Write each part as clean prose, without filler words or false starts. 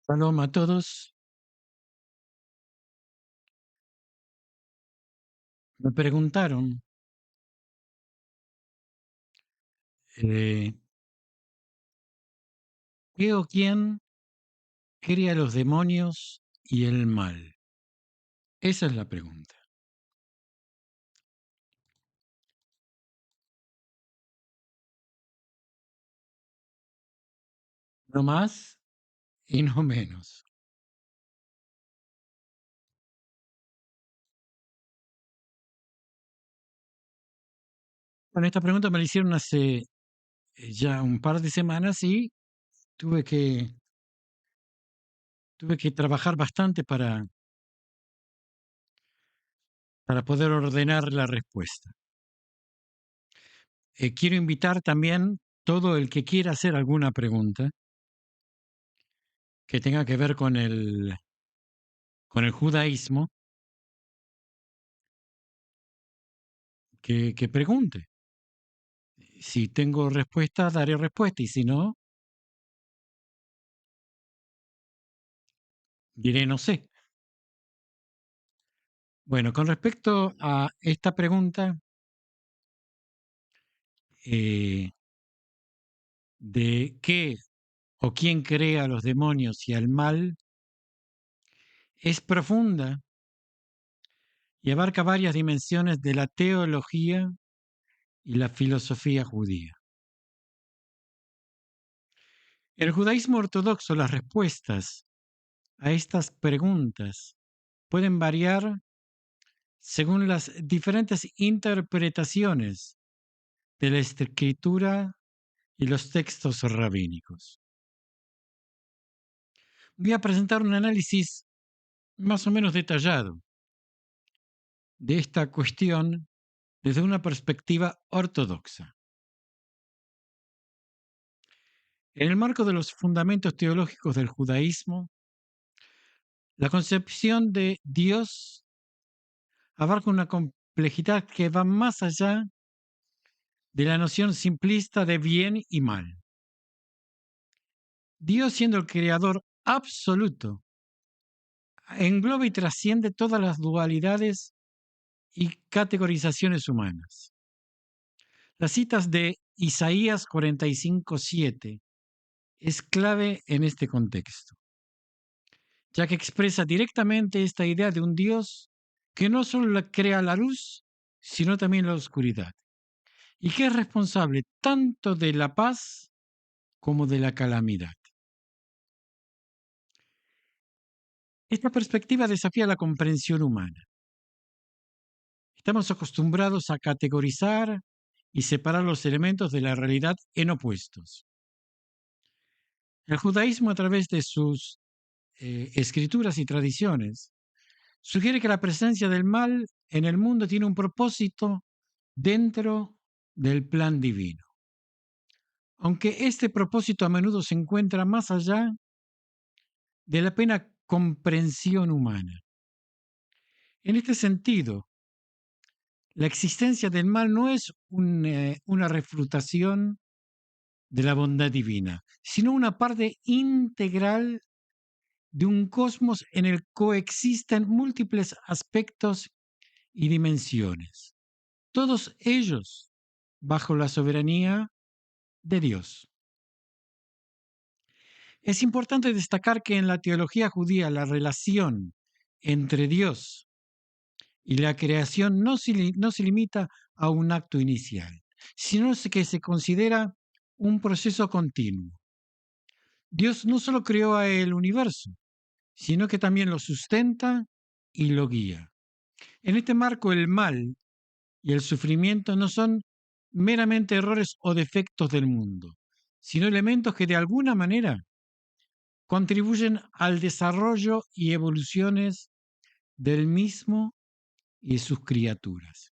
Shalom a todos. Me preguntaron eh, ¿qué o quién crea los demonios y el mal? Esa es la pregunta. No más y no menos. Bueno, esta pregunta me la hicieron hace ya un par de semanas y tuve que, tuve que trabajar bastante para poder ordenar la respuesta. Quiero invitar también todo el que quiera hacer alguna pregunta que tenga que ver con el judaísmo, que pregunte. Si tengo respuesta, daré respuesta, y si no, diré no sé. Bueno, con respecto a esta pregunta eh, de qué o quién crea a los demonios y al mal, es profunda y abarca varias dimensiones de la teología y la filosofía judía. En el judaísmo ortodoxo, las respuestas a estas preguntas pueden variar según las diferentes interpretaciones de la escritura y los textos rabínicos. Voy a presentar un análisis más o menos detallado de esta cuestión desde una perspectiva ortodoxa. En el marco de los fundamentos teológicos del judaísmo, la concepción de Dios abarca una complejidad que va más allá de la noción simplista de bien y mal. Dios, siendo el creador absoluto, engloba y trasciende todas las dualidades y categorizaciones humanas. Las citas de Isaías 45:7 es clave en este contexto, ya que expresa directamente esta idea de un Dios que no solo crea la luz, sino también la oscuridad, y que es responsable tanto de la paz como de la calamidad. Esta perspectiva desafía la comprensión humana. Estamos acostumbrados a categorizar y separar los elementos de la realidad en opuestos. El judaísmo, a través de sus escrituras y tradiciones, sugiere que la presencia del mal en el mundo tiene un propósito dentro del plan divino, aunque este propósito a menudo se encuentra más allá de la plena comprensión humana. En este sentido, la existencia del mal no es una refutación de la bondad divina, sino una parte integral de un cosmos en el que coexisten múltiples aspectos y dimensiones, todos ellos bajo la soberanía de Dios. Es importante destacar que en la teología judía la relación entre Dios y la creación no se limita a un acto inicial, sino que se considera un proceso continuo. Dios no solo creó el universo, sino que también lo sustenta y lo guía. En este marco, el mal y el sufrimiento no son meramente errores o defectos del mundo, sino elementos que de alguna manera contribuyen al desarrollo y evoluciones del mismo y sus criaturas.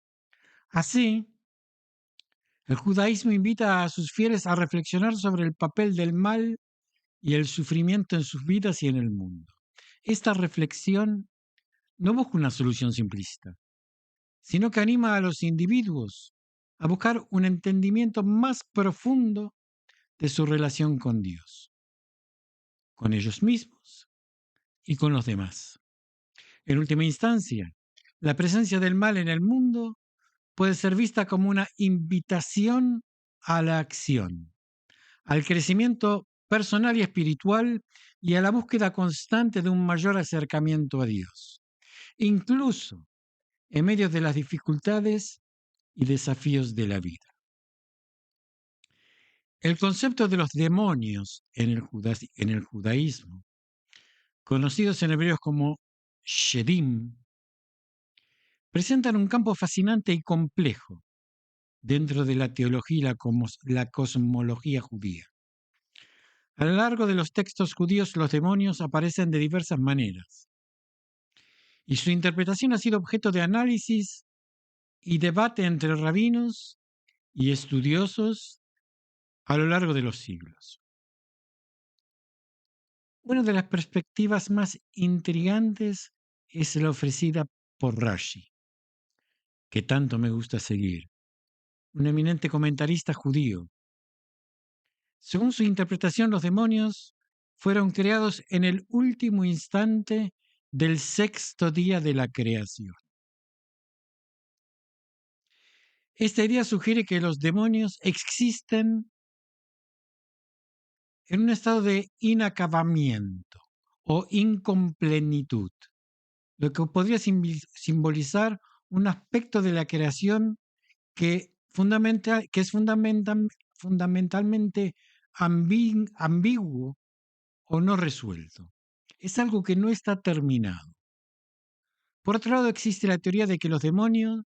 Así, el judaísmo invita a sus fieles a reflexionar sobre el papel del mal y el sufrimiento en sus vidas y en el mundo. Esta reflexión no busca una solución simplista, sino que anima a los individuos a buscar un entendimiento más profundo de su relación con Dios. con ellos mismos y con los demás. En última instancia, la presencia del mal en el mundo puede ser vista como una invitación a la acción, al crecimiento personal y espiritual y a la búsqueda constante de un mayor acercamiento a Dios, incluso en medio de las dificultades y desafíos de la vida. El concepto de los demonios en el judaísmo, conocidos en hebreos como Shedim, presentan un campo fascinante y complejo dentro de la teología y la cosmología judía. A lo largo de los textos judíos, los demonios aparecen de diversas maneras, y su interpretación ha sido objeto de análisis y debate entre rabinos y estudiosos a lo largo de los siglos. Una de las perspectivas más intrigantes es la ofrecida por Rashi, que tanto me gusta seguir, un eminente comentarista judío. Según su interpretación, los demonios fueron creados en el último instante del sexto día de la creación. Esta idea sugiere que los demonios existen en un estado de inacabamiento o incomplenitud, lo que podría simbolizar un aspecto de la creación que es fundamentalmente ambiguo o no resuelto. Es algo que no está terminado. Por otro lado, existe la teoría de que los demonios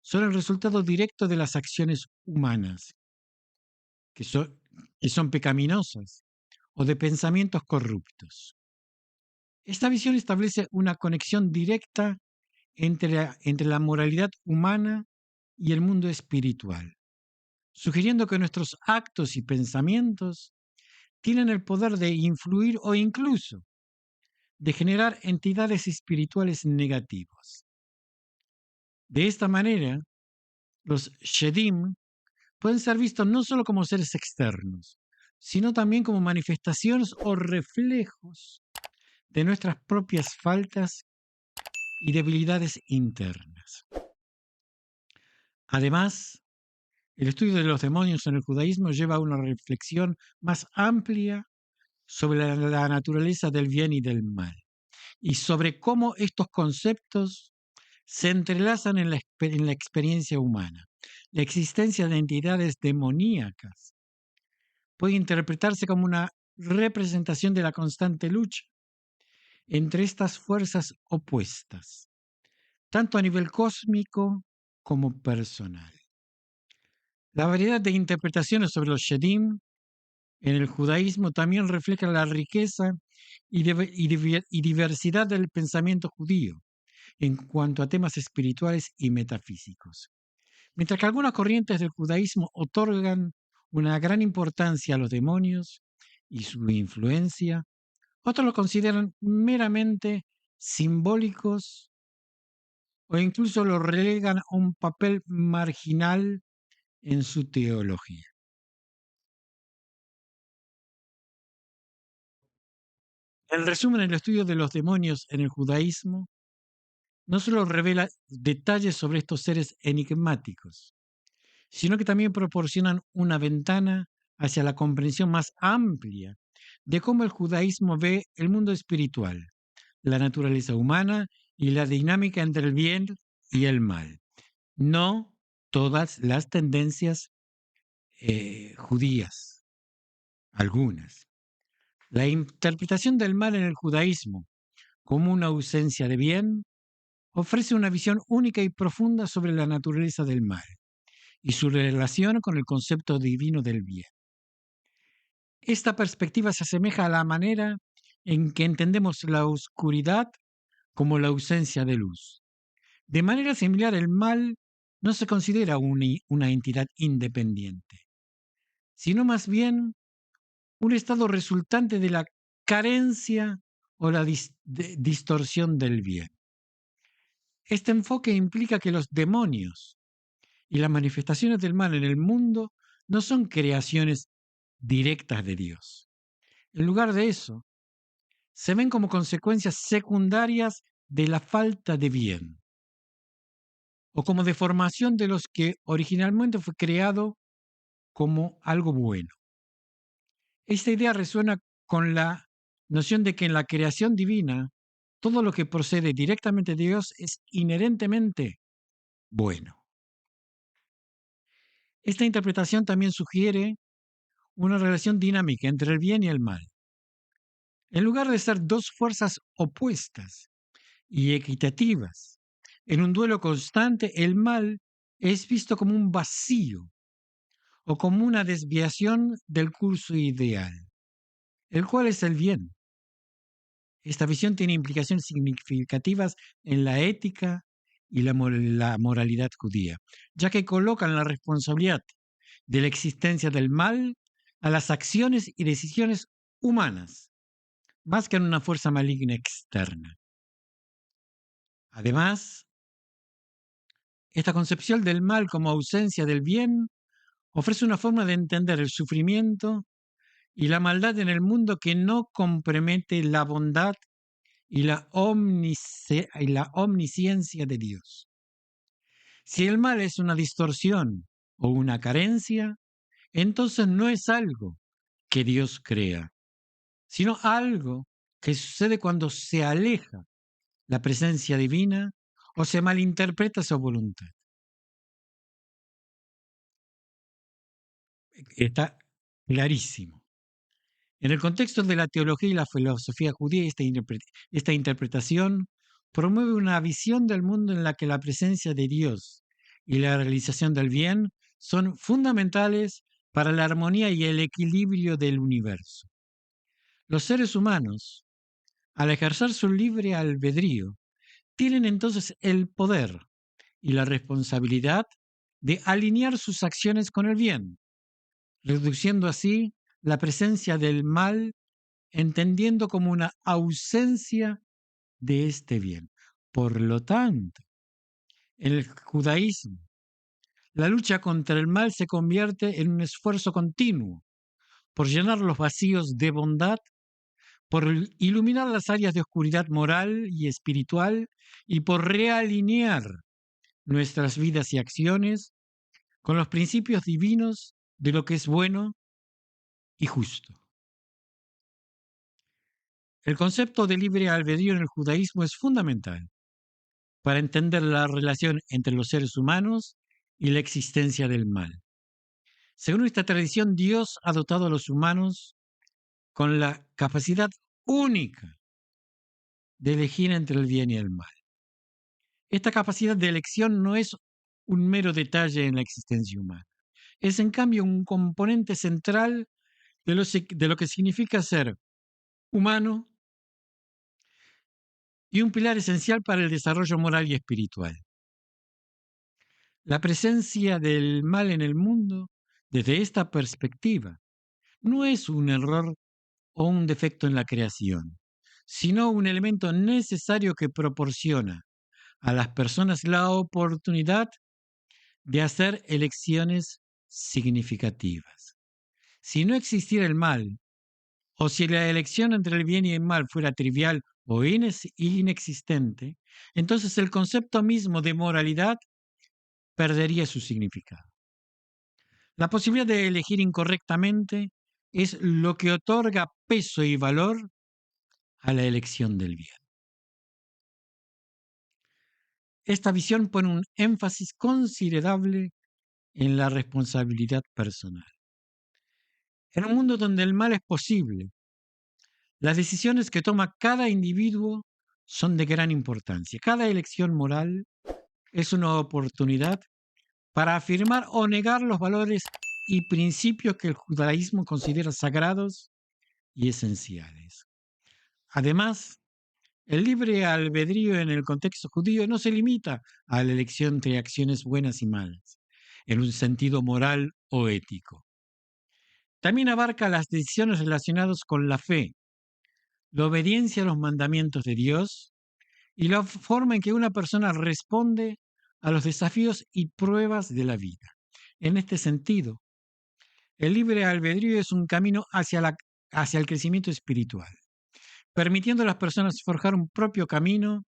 son el resultado directo de las acciones humanas, que son, que son pecaminosas, o de pensamientos corruptos. Esta visión establece una conexión directa entre la moralidad humana y el mundo espiritual, sugiriendo que nuestros actos y pensamientos tienen el poder de influir o incluso de generar entidades espirituales negativas. De esta manera, los Shedim pueden ser vistos no solo como seres externos, sino también como manifestaciones o reflejos de nuestras propias faltas y debilidades internas. Además, el estudio de los demonios en el judaísmo lleva a una reflexión más amplia sobre la naturaleza del bien y del mal, y sobre cómo estos conceptos se entrelazan en la experiencia humana. La existencia de entidades demoníacas puede interpretarse como una representación de la constante lucha entre estas fuerzas opuestas, tanto a nivel cósmico como personal. La variedad de interpretaciones sobre los Shedim en el judaísmo también refleja la riqueza y diversidad del pensamiento judío en cuanto a temas espirituales y metafísicos. Mientras que algunas corrientes del judaísmo otorgan una gran importancia a los demonios y su influencia, otros lo consideran meramente simbólicos o incluso lo relegan a un papel marginal en su teología. En resumen, el estudio de los demonios en el judaísmo no solo revela detalles sobre estos seres enigmáticos, sino que también proporcionan una ventana hacia la comprensión más amplia de cómo el judaísmo ve el mundo espiritual, la naturaleza humana y la dinámica entre el bien y el mal. No todas las tendencias judías, algunas. La interpretación del mal en el judaísmo como una ausencia de bien ofrece una visión única y profunda sobre la naturaleza del mal y su relación con el concepto divino del bien. Esta perspectiva se asemeja a la manera en que entendemos la oscuridad como la ausencia de luz. De manera similar, el mal no se considera una entidad independiente, sino más bien un estado resultante de la carencia o la distorsión del bien. Este enfoque implica que los demonios y las manifestaciones del mal en el mundo no son creaciones directas de Dios. En lugar de eso, se ven como consecuencias secundarias de la falta de bien, o como deformación de los que originalmente fue creado como algo bueno. Esta idea resuena con la noción de que en la creación divina, todo lo que procede directamente de Dios es inherentemente bueno. Esta interpretación también sugiere una relación dinámica entre el bien y el mal. En lugar de ser dos fuerzas opuestas y equitativas, en un duelo constante, el mal es visto como un vacío o como una desviación del curso ideal, el cual es el bien. Esta visión tiene implicaciones significativas en la ética y la moralidad judía, ya que colocan la responsabilidad de la existencia del mal a las acciones y decisiones humanas, más que en una fuerza maligna externa. Además, esta concepción del mal como ausencia del bien ofrece una forma de entender el sufrimiento y la maldad en el mundo que no compromete la bondad y la omnisciencia de Dios. Si el mal es una distorsión o una carencia, entonces no es algo que Dios crea, sino algo que sucede cuando se aleja la presencia divina o se malinterpreta su voluntad. Está clarísimo. En el contexto de la teología y la filosofía judía, esta interpretación promueve una visión del mundo en la que la presencia de Dios y la realización del bien son fundamentales para la armonía y el equilibrio del universo. Los seres humanos, al ejercer su libre albedrío, tienen entonces el poder y la responsabilidad de alinear sus acciones con el bien, reduciendo así la presencia del mal, entendiendo como una ausencia de este bien. Por lo tanto, en el judaísmo, la lucha contra el mal se convierte en un esfuerzo continuo por llenar los vacíos de bondad, por iluminar las áreas de oscuridad moral y espiritual y por realinear nuestras vidas y acciones con los principios divinos de lo que es bueno y justo. El concepto de libre albedrío en el judaísmo es fundamental para entender la relación entre los seres humanos y la existencia del mal. Según esta tradición, Dios ha dotado a los humanos con la capacidad única de elegir entre el bien y el mal. Esta capacidad de elección no es un mero detalle en la existencia humana, es en cambio un componente central de lo que significa ser humano y un pilar esencial para el desarrollo moral y espiritual. La presencia del mal en el mundo, desde esta perspectiva, no es un error o un defecto en la creación, sino un elemento necesario que proporciona a las personas la oportunidad de hacer elecciones significativas. Si no existiera el mal, o si la elección entre el bien y el mal fuera trivial o inexistente, entonces el concepto mismo de moralidad perdería su significado. La posibilidad de elegir incorrectamente es lo que otorga peso y valor a la elección del bien. Esta visión pone un énfasis considerable en la responsabilidad personal. En un mundo donde el mal es posible, las decisiones que toma cada individuo son de gran importancia. Cada elección moral es una oportunidad para afirmar o negar los valores y principios que el judaísmo considera sagrados y esenciales. Además, el libre albedrío en el contexto judío no se limita a la elección entre acciones buenas y malas, en un sentido moral o ético. También abarca las decisiones relacionadas con la fe, la obediencia a los mandamientos de Dios y la forma en que una persona responde a los desafíos y pruebas de la vida. En este sentido, el libre albedrío es un camino hacia el crecimiento espiritual, permitiendo a las personas forjar un propio camino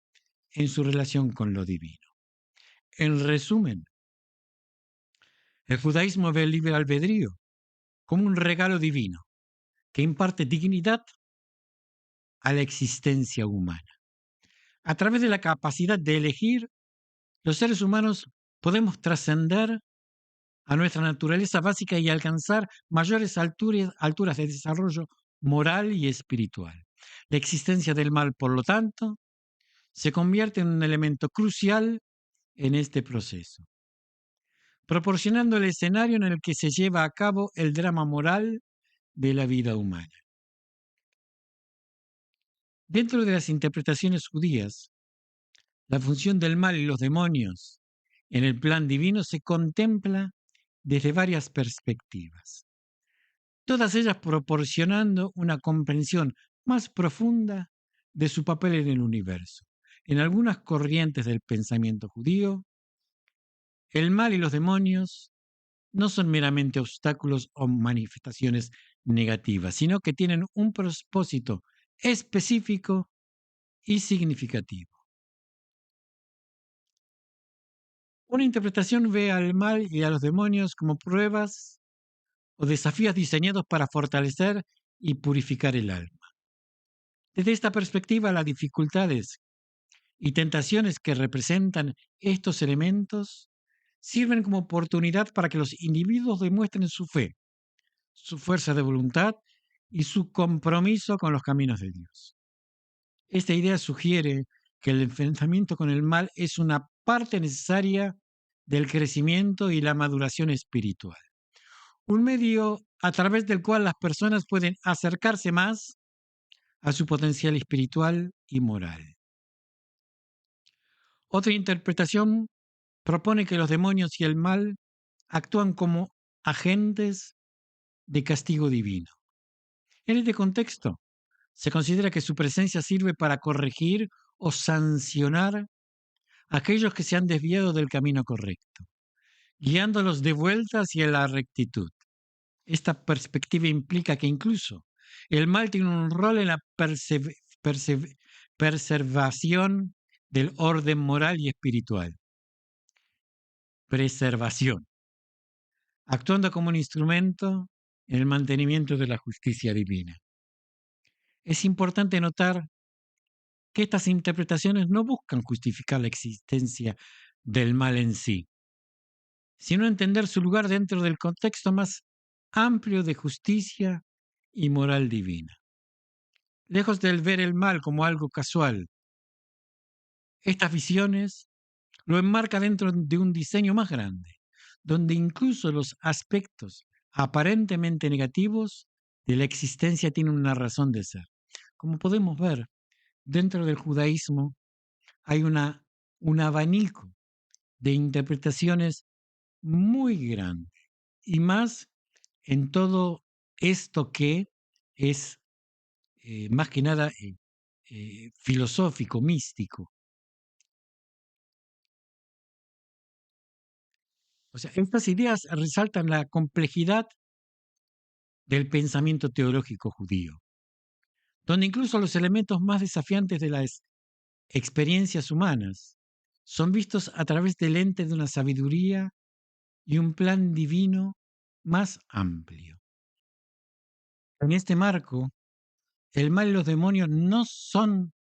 en su relación con lo divino. En resumen, el judaísmo ve el libre albedrío como un regalo divino que imparte dignidad a la existencia humana. A través de la capacidad de elegir, los seres humanos podemos trascender a nuestra naturaleza básica y alcanzar mayores alturas de desarrollo moral y espiritual. La existencia del mal, por lo tanto, se convierte en un elemento crucial en este proceso, proporcionando el escenario en el que se lleva a cabo el drama moral de la vida humana. Dentro de las interpretaciones judías, la función del mal y los demonios en el plan divino se contempla desde varias perspectivas, todas ellas proporcionando una comprensión más profunda de su papel en el universo. En algunas corrientes del pensamiento judío, el mal y los demonios no son meramente obstáculos o manifestaciones negativas, sino que tienen un propósito específico y significativo. Una interpretación ve al mal y a los demonios como pruebas o desafíos diseñados para fortalecer y purificar el alma. Desde esta perspectiva, las dificultades y tentaciones que representan estos elementos sirven como oportunidad para que los individuos demuestren su fe, su fuerza de voluntad y su compromiso con los caminos de Dios. Esta idea sugiere que el enfrentamiento con el mal es una parte necesaria del crecimiento y la maduración espiritual, un medio a través del cual las personas pueden acercarse más a su potencial espiritual y moral. Otra interpretación propone que los demonios y el mal actúan como agentes de castigo divino. En este contexto, se considera que su presencia sirve para corregir o sancionar a aquellos que se han desviado del camino correcto, guiándolos de vuelta hacia la rectitud. Esta perspectiva implica que incluso el mal tiene un rol en la preservación del orden moral y espiritual. Preservación, actuando como un instrumento en el mantenimiento de la justicia divina. Es importante notar que estas interpretaciones no buscan justificar la existencia del mal en sí, sino entender su lugar dentro del contexto más amplio de justicia y moral divina. Lejos de ver el mal como algo casual, estas visiones lo enmarca dentro de un diseño más grande, donde incluso los aspectos aparentemente negativos de la existencia tienen una razón de ser. Como podemos ver, dentro del judaísmo hay un abanico de interpretaciones muy grande, y más en todo esto que es más que nada filosófico, místico. O sea, estas ideas resaltan la complejidad del pensamiento teológico judío, donde incluso los elementos más desafiantes de las experiencias humanas son vistos a través del lente de una sabiduría y un plan divino más amplio. En este marco, el mal y los demonios no son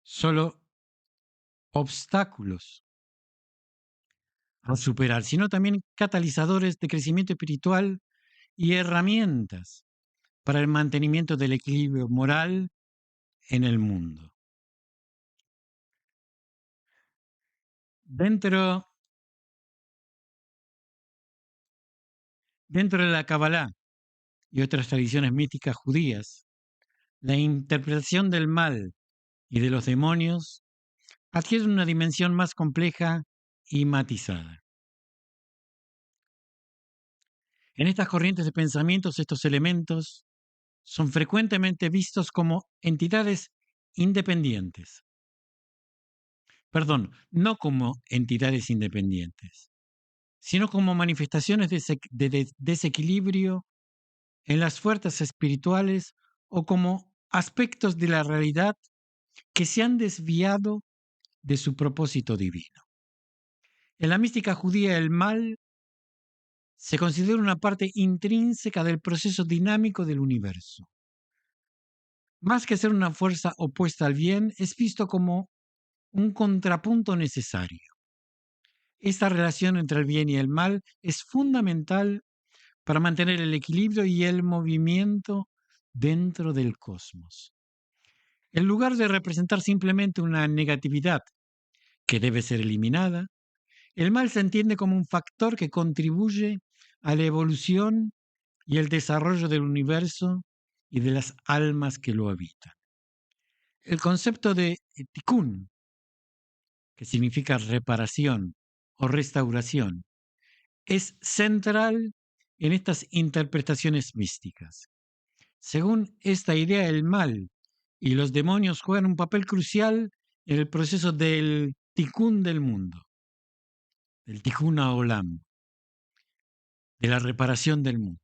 solo obstáculos a superar, sino también catalizadores de crecimiento espiritual y herramientas para el mantenimiento del equilibrio moral en el mundo. Dentro, dentro de la Kabbalah y otras tradiciones místicas judías, la interpretación del mal y de los demonios adquiere una dimensión más compleja y matizada. En estas corrientes de pensamientos, estos elementos son frecuentemente vistos como entidades independientes. Perdón, no como entidades independientes, sino como manifestaciones de desequilibrio en las fuerzas espirituales o como aspectos de la realidad que se han desviado de su propósito divino. En la mística judía, el mal se considera una parte intrínseca del proceso dinámico del universo. Más que ser una fuerza opuesta al bien, es visto como un contrapunto necesario. Esta relación entre el bien y el mal es fundamental para mantener el equilibrio y el movimiento dentro del cosmos. En lugar de representar simplemente una negatividad que debe ser eliminada, el mal se entiende como un factor que contribuye a la evolución y el desarrollo del universo y de las almas que lo habitan. El concepto de tikkun, que significa reparación o restauración, es central en estas interpretaciones místicas. Según esta idea, el mal y los demonios juegan un papel crucial en el proceso del tikkun del mundo, del tikkun haolam, de la reparación del mundo.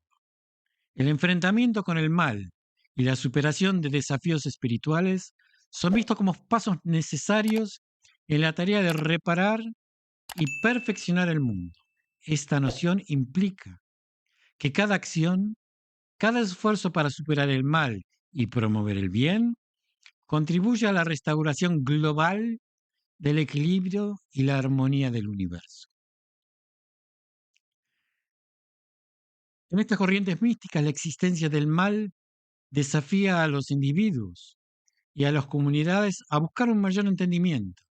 El enfrentamiento con el mal y la superación de desafíos espirituales son vistos como pasos necesarios en la tarea de reparar y perfeccionar el mundo. Esta noción implica que cada acción, cada esfuerzo para superar el mal y promover el bien, contribuye a la restauración global del equilibrio y la armonía del universo. En estas corrientes místicas, la existencia del mal desafía a los individuos y a las comunidades a buscar un mayor entendimiento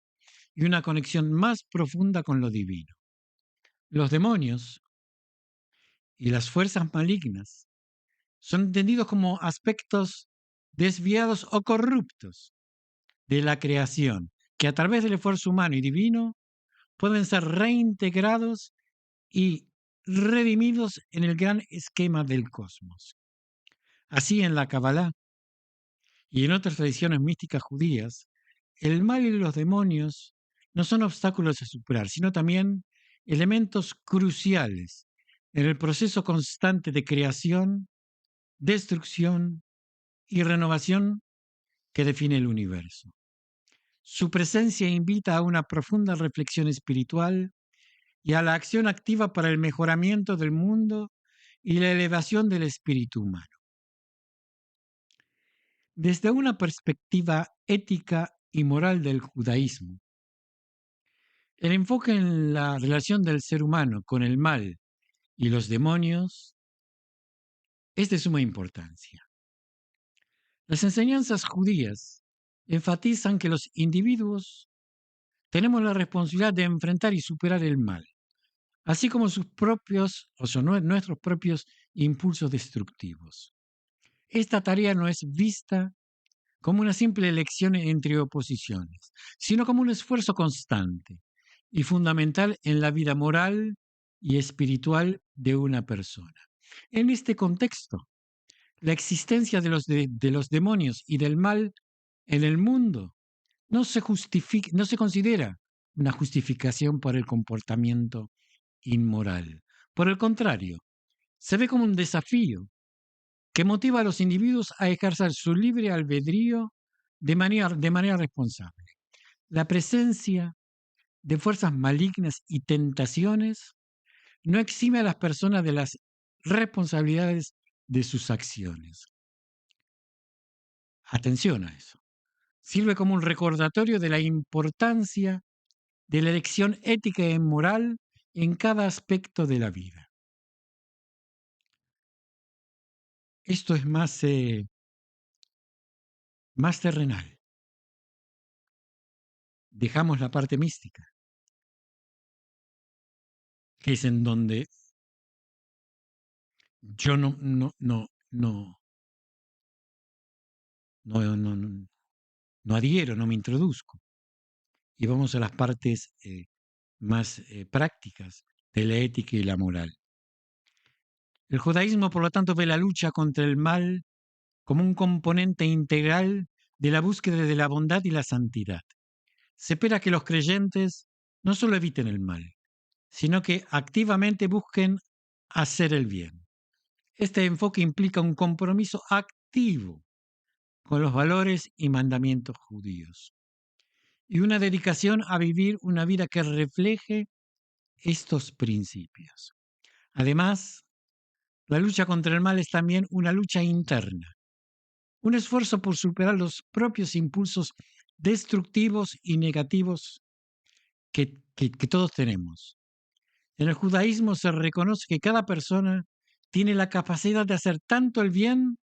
y una conexión más profunda con lo divino. Los demonios y las fuerzas malignas son entendidos como aspectos desviados o corruptos de la creación, que a través del esfuerzo humano y divino pueden ser reintegrados y redimidos en el gran esquema del cosmos. Así, en la Kabbalah y en otras tradiciones místicas judías, el mal y los demonios no son obstáculos a superar, sino también elementos cruciales en el proceso constante de creación, destrucción y renovación que define el universo. Su presencia invita a una profunda reflexión espiritual y a la acción activa para el mejoramiento del mundo y la elevación del espíritu humano. Desde una perspectiva ética y moral del judaísmo, el enfoque en la relación del ser humano con el mal y los demonios es de suma importancia. Las enseñanzas judías enfatizan que los individuos tenemos la responsabilidad de enfrentar y superar el mal, así como sus propios, nuestros propios impulsos destructivos. Esta tarea no es vista como una simple elección entre oposiciones, sino como un esfuerzo constante y fundamental en la vida moral y espiritual de una persona. En este contexto, la existencia de los demonios y del mal en el mundo no se considera una justificación por el comportamiento inmoral. Por el contrario, se ve como un desafío que motiva a los individuos a ejercer su libre albedrío de manera responsable. La presencia de fuerzas malignas y tentaciones no exime a las personas de las responsabilidades de sus acciones. Atención a eso. Sirve como un recordatorio de la importancia de la elección ética y moral en cada aspecto de la vida. Esto es más terrenal. Dejamos la parte mística, que es en donde yo no adhiero, no me introduzco. Y vamos a las partes más prácticas de la ética y la moral. El judaísmo, por lo tanto, ve la lucha contra el mal como un componente integral de la búsqueda de la bondad y la santidad. Se espera que los creyentes no solo eviten el mal, sino que activamente busquen hacer el bien. Este enfoque implica un compromiso activo con los valores y mandamientos judíos, y una dedicación a vivir una vida que refleje estos principios. Además, la lucha contra el mal es también una lucha interna, un esfuerzo por superar los propios impulsos destructivos y negativos que todos tenemos. En el judaísmo se reconoce que cada persona tiene la capacidad de hacer tanto el bien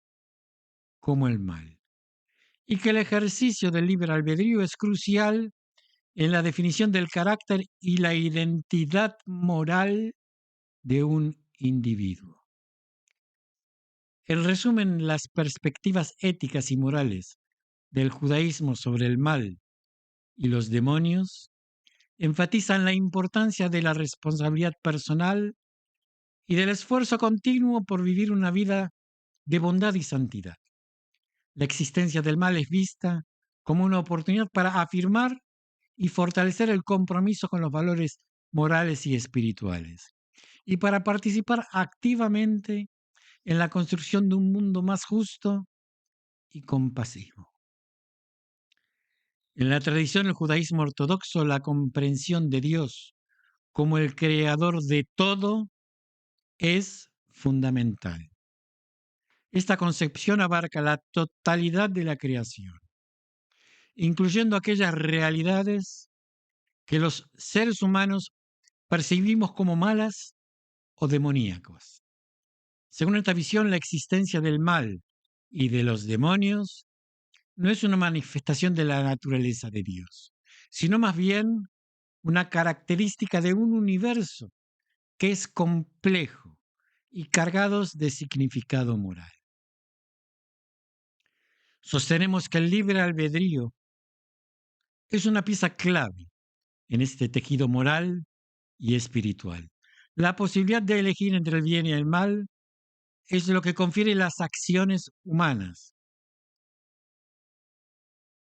como el mal, y que el ejercicio del libre albedrío es crucial en la definición del carácter y la identidad moral de un individuo. En resumen, las perspectivas éticas y morales del judaísmo sobre el mal y los demonios enfatizan la importancia de la responsabilidad personal y del esfuerzo continuo por vivir una vida de bondad y santidad. La existencia del mal es vista como una oportunidad para afirmar y fortalecer el compromiso con los valores morales y espirituales, y para participar activamente en la construcción de un mundo más justo y compasivo. En la tradición del judaísmo ortodoxo, la comprensión de Dios como el creador de todo es fundamental. Esta concepción abarca la totalidad de la creación, incluyendo aquellas realidades que los seres humanos percibimos como malas o demoníacas. Según esta visión, la existencia del mal y de los demonios no es una manifestación de la naturaleza de Dios, sino más bien una característica de un universo que es complejo y cargado de significado moral. Sostenemos que el libre albedrío es una pieza clave en este tejido moral y espiritual. La posibilidad de elegir entre el bien y el mal es lo que confiere las acciones humanas,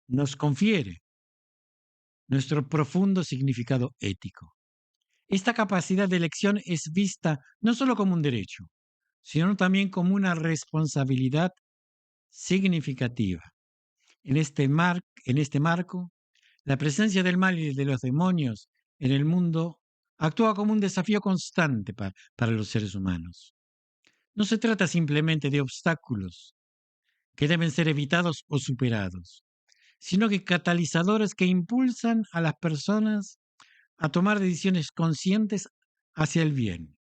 nos confiere nuestro profundo significado ético. Esta capacidad de elección es vista no solo como un derecho, sino también como una responsabilidad significativa. En este marco, la presencia del mal y de los demonios en el mundo actúa como un desafío constante para los seres humanos. No se trata simplemente de obstáculos que deben ser evitados o superados, sino que catalizadores que impulsan a las personas a tomar decisiones conscientes hacia el bien.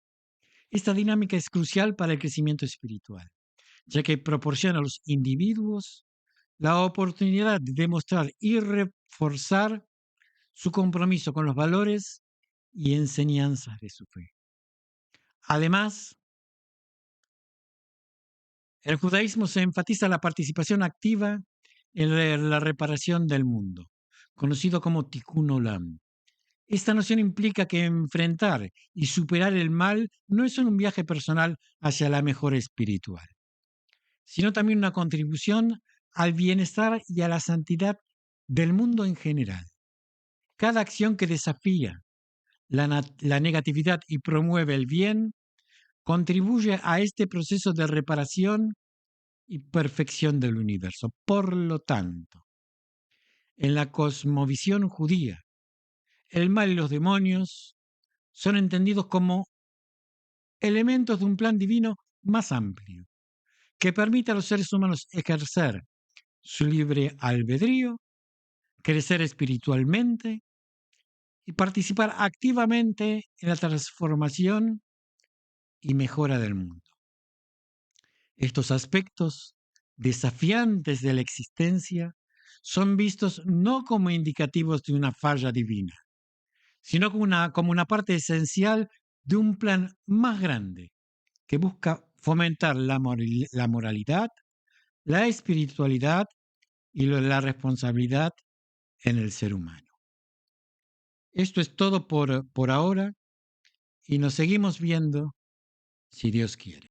Esta dinámica es crucial para el crecimiento espiritual, ya que proporciona a los individuos la oportunidad de demostrar y reforzar su compromiso con los valores y enseñanzas de su fe. Además, en el judaísmo se enfatiza la participación activa en la reparación del mundo, conocido como Tikkun Olam. Esta noción implica que enfrentar y superar el mal no es solo un viaje personal hacia la mejora espiritual, sino también una contribución al bienestar y a la santidad del mundo en general. Cada acción que desafía la negatividad y promueve el bien contribuye a este proceso de reparación y perfección del universo. Por lo tanto, en la cosmovisión judía, el mal y los demonios son entendidos como elementos de un plan divino más amplio, que permite a los seres humanos ejercer su libre albedrío, crecer espiritualmente y participar activamente en la transformación y mejora del mundo. Estos aspectos desafiantes de la existencia son vistos no como indicativos de una falla divina, sino como una parte esencial de un plan más grande que busca fomentar la moralidad, la espiritualidad y la responsabilidad en el ser humano. Esto es todo por ahora y nos seguimos viendo si Dios quiere.